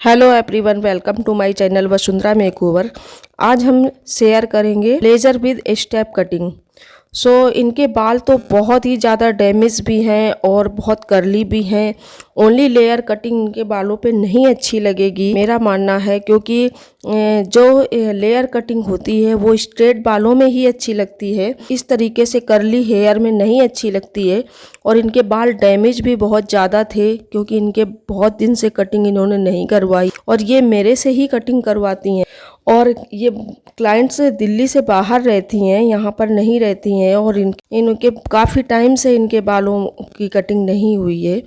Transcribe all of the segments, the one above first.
Hello everyone, welcome to my channel Vasundhara makeover. आज हम share करेंगे लेज़र विद स्टेप कटिंग। इनके बाल तो बहुत ही ज़्यादा डैमेज भी हैं और बहुत कर्ली भी हैं। ओनली लेयर कटिंग इनके बालों पे नहीं अच्छी लगेगी, मेरा मानना है, क्योंकि जो लेयर कटिंग होती है वो स्ट्रेट बालों में ही अच्छी लगती है। इस तरीके से कर्ली हेयर में नहीं अच्छी लगती है। और इनके बाल डैमेज भी बहुत ज़्यादा थे, क्योंकि इनके बहुत दिन से कटिंग इन्होंने नहीं करवाई और ये मेरे से ही कटिंग करवाती हैं। और ये क्लाइंट्स दिल्ली से बाहर रहती हैं, यहाँ पर नहीं रहती हैं, और इनके काफ़ी टाइम से इनके बालों की कटिंग नहीं हुई है।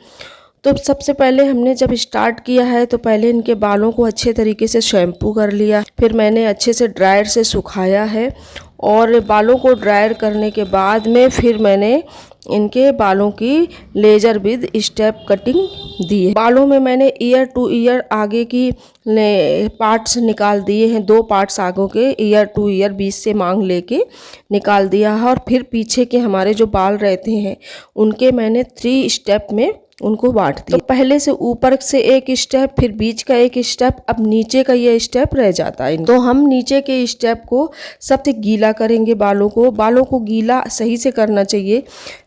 तो सबसे पहले हमने जब स्टार्ट किया है तो पहले इनके बालों को अच्छे तरीके से शैम्पू कर लिया, फिर मैंने अच्छे से ड्रायर से सुखाया है, और बालों को ड्रायर करने के बाद में फिर मैंने इनके बालों की लेज़र विद स्टेप कटिंग दी है। बालों में मैंने ईयर टू ईयर आगे की पार्ट्स निकाल दिए हैं, 2 पार्ट्स आगे के ईयर टू ईयर बीच से मांग लेके निकाल दिया है। और फिर पीछे के हमारे जो बाल रहते हैं उनके मैंने 3 स्टेप में उनको बांट दिया। तो पहले से ऊपर से एक स्टेप, फिर बीच का एक स्टेप, अब नीचे का ये स्टेप रह जाता है। तो हम नीचे के स्टेप को सबसे गीला करेंगे। बालों को गीला सही से करना चाहिए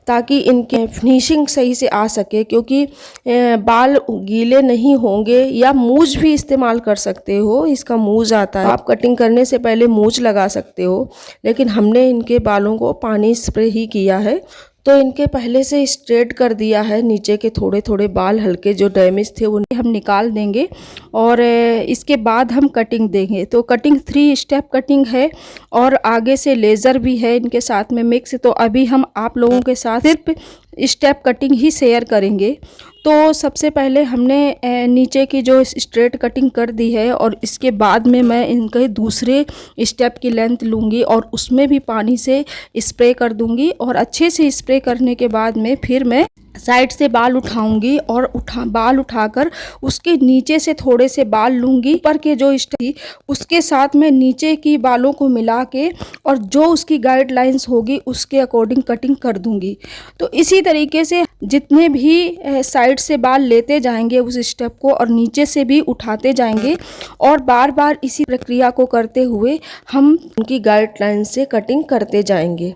ताकि इनके फिनिशिंग सही से आ सके, क्योंकि बाल गीले नहीं होंगे। या मूंछ भी इस्तेमाल कर सकते हो, इसका मूंछ आता है, आप कटिंग करने से पहले मूंछ लगा सकते हो, लेकिन हमने इनके बालों को पानी स्प्रे ही किया है। तो इनके पहले से स्ट्रेट कर दिया है। नीचे के थोड़े थोड़े बाल हल्के जो डैमेज थे वो हम निकाल देंगे, और इसके बाद हम कटिंग देंगे। तो कटिंग 3 स्टेप कटिंग है, और आगे से लेज़र भी है इनके साथ में मिक्स। तो अभी हम आप लोगों के साथ सिर्फ स्टेप कटिंग ही शेयर करेंगे। तो सबसे पहले हमने नीचे की जो स्ट्रेट कटिंग कर दी है, और इसके बाद में मैं इनके दूसरे स्टेप की लेंथ लूँगी और उसमें भी पानी से स्प्रे कर दूँगी। और अच्छे से स्प्रे करने के बाद में फिर मैं साइड से बाल उठाऊंगी, और बाल उठाकर उसके नीचे से थोड़े से बाल लूँगी। ऊपर के जो स्टेप उसके साथ में नीचे की बालों को मिला के, और जो उसकी गाइडलाइंस होगी उसके अकॉर्डिंग कटिंग कर दूँगी। तो इसी तरीके से जितने भी साइड से बाल लेते जाएंगे उस स्टेप को, और नीचे से भी उठाते जाएंगे, और बार बार इसी प्रक्रिया को करते हुए हम उनकी गाइडलाइन से कटिंग करते जाएंगे।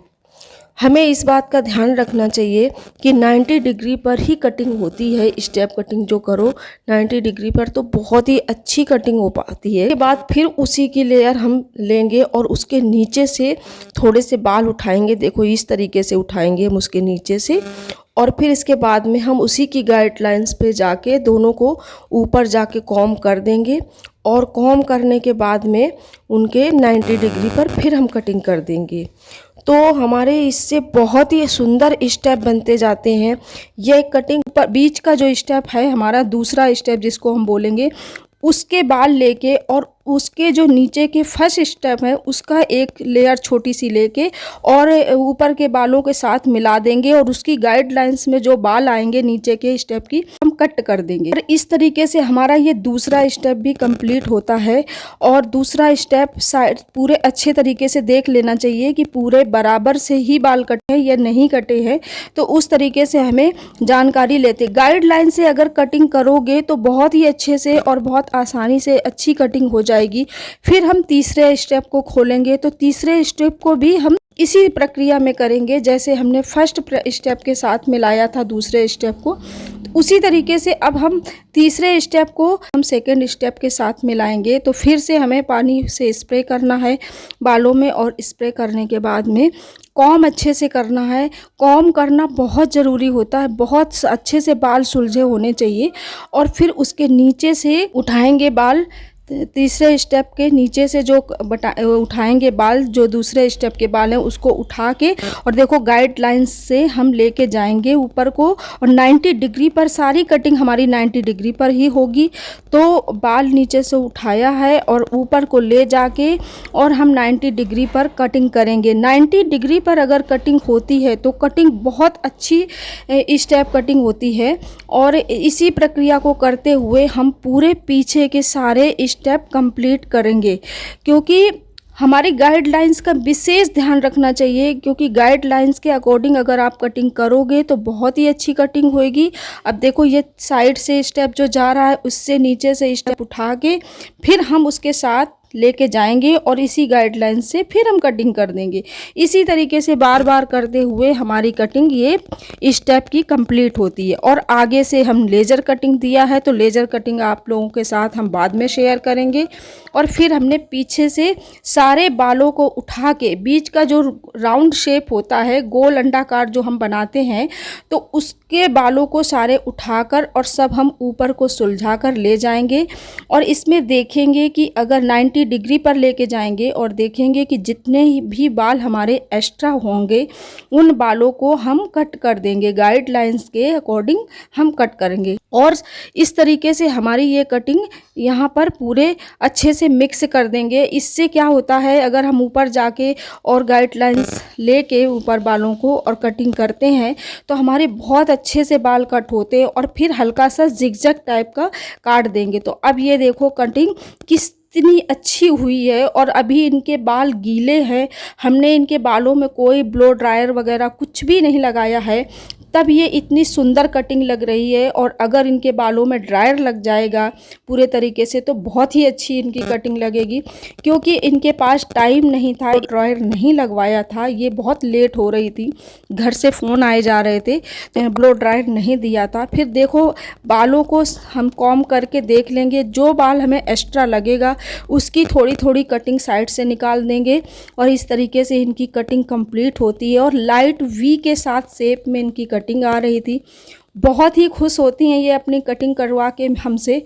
हमें इस बात का ध्यान रखना चाहिए कि 90 डिग्री पर ही कटिंग होती है। स्टेप कटिंग जो करो 90 डिग्री पर, तो बहुत ही अच्छी कटिंग हो पाती है। इसके बाद फिर उसी की लेयर हम लेंगे और उसके नीचे से थोड़े से बाल उठाएंगे। देखो इस तरीके से उठाएंगे हम उसके नीचे से, और फिर इसके बाद में हम उसी की गाइडलाइंस पे जाके दोनों को ऊपर जाके कॉम्ब कर देंगे, और कॉम्ब करने के बाद में उनके 90 डिग्री पर फिर हम कटिंग कर देंगे। तो हमारे इससे बहुत ही सुंदर स्टेप बनते जाते हैं। ये कटिंग पर बीच का जो स्टेप है हमारा दूसरा स्टेप जिसको हम बोलेंगे, उसके बाल लेके और उसके जो नीचे के फर्स्ट स्टेप है उसका एक लेयर छोटी सी लेके और ऊपर के बालों के साथ मिला देंगे, और उसकी गाइडलाइंस में जो बाल आएंगे नीचे के स्टेप की हम कट कर देंगे। और इस तरीके से हमारा ये दूसरा स्टेप भी कंप्लीट होता है। और दूसरा स्टेप साइड पूरे अच्छे तरीके से देख लेना चाहिए कि पूरे बराबर से ही बाल कटे हैं या नहीं कटे हैं। तो उस तरीके से हमें जानकारी लेते, गाइडलाइन से अगर कटिंग करोगे तो बहुत ही अच्छे से और बहुत आसानी से अच्छी कटिंग हो जाएगी। फिर हम तीसरे स्टेप को खोलेंगे, तो तीसरे स्टेप को भी हम इसी प्रक्रिया में करेंगे जैसे हमने फर्स्ट स्टेप के साथ मिलाया था दूसरे स्टेप को। तो उसी तरीके से अब हम तीसरे स्टेप को हम सेकंड स्टेप के साथ मिलाएंगे। तो फिर से हमें पानी से स्प्रे करना है बालों में, और स्प्रे करने के बाद में कॉम्ब अच्छे से करना है। कॉम्ब करना बहुत ज़रूरी होता है, बहुत अच्छे से बाल सुलझे होने चाहिए। और फिर उसके नीचे से उठाएंगे बाल, तीसरे स्टेप के नीचे से जो उठाएंगे बाल, जो दूसरे स्टेप के बाल हैं उसको उठा के, और देखो गाइडलाइंस से हम लेके जाएंगे ऊपर को, और 90 डिग्री पर सारी कटिंग हमारी 90 डिग्री पर ही होगी। तो बाल नीचे से उठाया है और ऊपर को ले जाके और हम 90 डिग्री पर कटिंग करेंगे। 90 डिग्री पर अगर कटिंग होती है तो कटिंग बहुत अच्छी स्टेप कटिंग होती है। और इसी प्रक्रिया को करते हुए हम पूरे पीछे के सारे स्टेप कंप्लीट करेंगे, क्योंकि हमारी गाइडलाइंस का विशेष ध्यान रखना चाहिए, क्योंकि गाइडलाइंस के अकॉर्डिंग अगर आप कटिंग करोगे तो बहुत ही अच्छी कटिंग होएगी। अब देखो ये साइड से स्टेप जो जा रहा है उससे नीचे से स्टेप उठा के फिर हम उसके साथ लेके जाएंगे और इसी गाइडलाइन से फिर हम कटिंग कर देंगे। इसी तरीके से बार बार करते हुए हमारी कटिंग ये स्टेप की कंप्लीट होती है। और आगे से हम लेज़र कटिंग दिया है, तो लेज़र कटिंग आप लोगों के साथ हम बाद में शेयर करेंगे। और फिर हमने पीछे से सारे बालों को उठा के बीच का जो राउंड शेप होता है, गोल अंडाकार जो हम बनाते हैं, तो उसके बालों को सारे उठाकर और सब हम ऊपर को सुलझा कर ले जाएंगे। और इसमें देखेंगे कि अगर 90 डिग्री पर लेके जाएंगे और देखेंगे कि जितने भी बाल हमारे एक्स्ट्रा होंगे उन बालों को हम कट कर देंगे, गाइडलाइंस के अकॉर्डिंग हम कट करेंगे। और इस तरीके से हमारी ये कटिंग यहाँ पर पूरे अच्छे से मिक्स कर देंगे। इससे क्या होता है, अगर हम ऊपर जाके और गाइडलाइंस लेके ऊपर बालों को और कटिंग करते हैं तो हमारे बहुत अच्छे से बाल कट होते हैं। और फिर हल्का सा जिगजैग टाइप का काट देंगे। तो अब ये देखो कटिंग कितनी अच्छी हुई है। और अभी इनके बाल गीले हैं, हमने इनके बालों में कोई ब्लो ड्रायर वगैरह कुछ भी नहीं लगाया है, तब ये इतनी सुंदर कटिंग लग रही है। और अगर इनके बालों में ड्रायर लग जाएगा पूरे तरीके से तो बहुत ही अच्छी इनकी कटिंग लगेगी। क्योंकि इनके पास टाइम नहीं था, ड्रायर नहीं लगवाया था, ये बहुत लेट हो रही थी, घर से फ़ोन आए जा रहे थे, ब्लो ड्रायर नहीं दिया था। फिर देखो बालों को हम कॉम्ब करके देख लेंगे, जो बाल हमें एक्स्ट्रा लगेगा उसकी थोड़ी थोड़ी कटिंग साइड से निकाल देंगे। और इस तरीके से इनकी कटिंग कंप्लीट होती है। और लाइट वी के साथ शेप में इनकी कटिंग आ रही थी। बहुत ही खुश होती हैं ये अपनी कटिंग करवा के हमसे,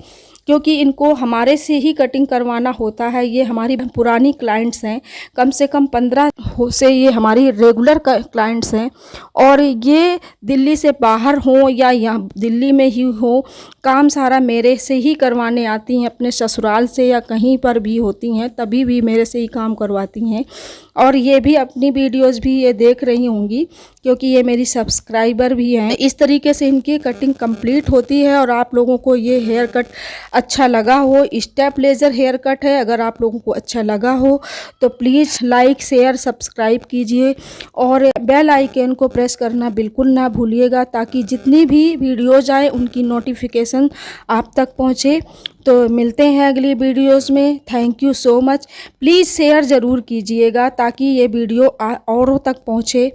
क्योंकि इनको हमारे से ही कटिंग करवाना होता है। ये हमारी पुरानी क्लाइंट्स हैं, कम से कम 15 से ये हमारी रेगुलर क्लाइंट्स हैं। और ये दिल्ली से बाहर हों या यहाँ दिल्ली में ही हो, काम सारा मेरे से ही करवाने आती हैं, अपने ससुराल से या कहीं पर भी होती हैं तभी भी मेरे से ही काम करवाती हैं। और ये भी अपनी वीडियोस भी ये देख रही होंगी, क्योंकि ये मेरी सब्सक्राइबर भी हैं। इस तरीके से इनकी कटिंग कंप्लीट होती है। और आप लोगों को ये हेयर कट अच्छा लगा हो, स्टेप लेज़र हेयर कट है, अगर आप लोगों को अच्छा लगा हो तो प्लीज़ लाइक शेयर सब्सक्राइब कीजिए और बेल आइकन को प्रेस करना बिल्कुल ना भूलिएगा, ताकि जितनी भी वीडियोज़ आए उनकी नोटिफिकेशन आप तक पहुँचे। तो मिलते हैं अगली वीडियोस में। Thank you so much. Please share ज़रूर कीजिएगा ताकि ये वीडियो औरों तक पहुँचे।